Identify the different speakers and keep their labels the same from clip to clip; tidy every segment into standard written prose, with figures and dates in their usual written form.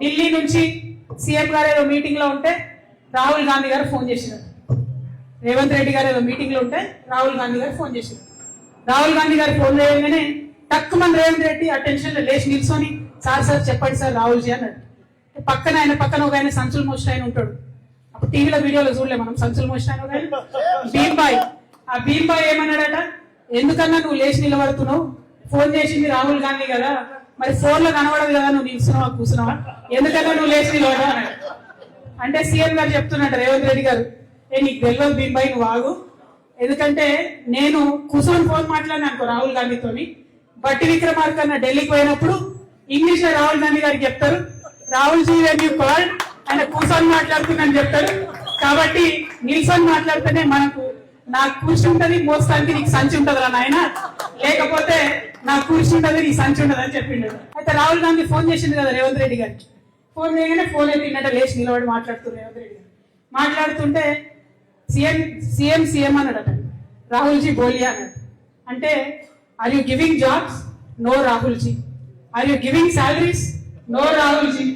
Speaker 1: ఢిల్లీ నుంచి సీఎం గారు ఏదో మీటింగ్ లో ఉంటే రాహుల్ గాంధీ గారు ఫోన్ చేసినారు. రేవంత్ రెడ్డి గారు ఏదో మీటింగ్ లో ఉంటే రాహుల్ గాంధీ గారు ఫోన్ చేసినారు. రాహుల్ గాంధీ గారు ఫోన్ చేయగానే తక్కువ రేవంత్ రెడ్డి అటెన్షన్ లో లేచి నిల్చొని సార్ సార్ చెప్పండి సార్ రాహుల్ జీ అన్నాడు. పక్కన ఒక ఆయన సంచులు మోసిన ఆయన ఉంటాడు. అప్పుడు టీవీలో వీడియోలో చూడలే మనం సంచులు మోసిన ఆయన భీంబాయ్. ఆ భీంబాయ్ ఏమన్నాడట, ఎందుకన్నా నువ్వు లేచి నిలబడుతున్నావు, ఫోన్ చేసింది రాహుల్ గాంధీ కదా, మరి ఫోన్ లో కనబడదు కదా, నువ్వు నిల్చున్నావా కూర్చున్నావా, ఎందుకన్నా నువ్వు లేచి నిలబడా అన్నాడు. అంటే సీఎం గారు చెప్తున్నట్టు రేవంత్ రెడ్డి గారు, నీకు తెలియదు భీంబాయ్ నువ్వు ఆగు, ఎందుకంటే నేను కూర్చొని ఫోన్ మాట్లాడినా అనుకో రాహుల్ గాంధీతోని, బట్టి విక్రమార్క అన్న ఢిల్లీకి పోయినప్పుడు ఇంగ్లీష్ లో రాహుల్ గాంధీ గారికి చెప్తారు, Rahul ji when you called ఆయన కూర్చొని మాట్లాడుతుందని చెప్తారు. కాబట్టి నిల్చొని మాట్లాడితేనే మనకు నాకు కూర్చి ఉంటది మోస్తానికి నీకు సంచి ఉంటది రా నాయన, లేకపోతే నాకు కూర్చి ఉంటది నీకు సంచి ఉంటది అని చెప్పిండు. అయితే రాహుల్ గాంధీ ఫోన్ చేసింది కదా రేవంత్ రెడ్డి గారికి. ఫోన్ చేయగానే ఫోన్ అయితే తిన్నట్టు లేచి నిలబడి మాట్లాడుతున్నారు రేవంత్ రెడ్డి గారు. మాట్లాడుతుంటే సీఎం అన్నాడు అతను, రాహుల్ జీ బోలియా అన్నాడు. అంటే are you giving jobs? No Rahul ji. Are you giving salaries? No Rahul ji.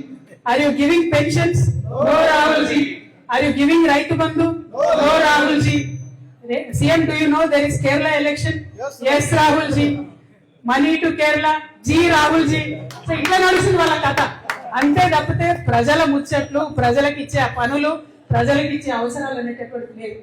Speaker 1: Are you giving pensions? No Rahul ji. Are you giving Rythu Bandhu? No Rahul ji. CM, do you know there is Kerala election? Yes, Rahul ji. Money to Kerala? Ji Rahul ji. So ఇట్లా నడుస్తుంది వాళ్ళ కథ. అంతే తప్పితే ప్రజల ముచ్చట్లు, ప్రజలకు ఇచ్చే పనులు, ప్రజలకు ఇచ్చే అవసరాలు అనేటటువంటి లేదు.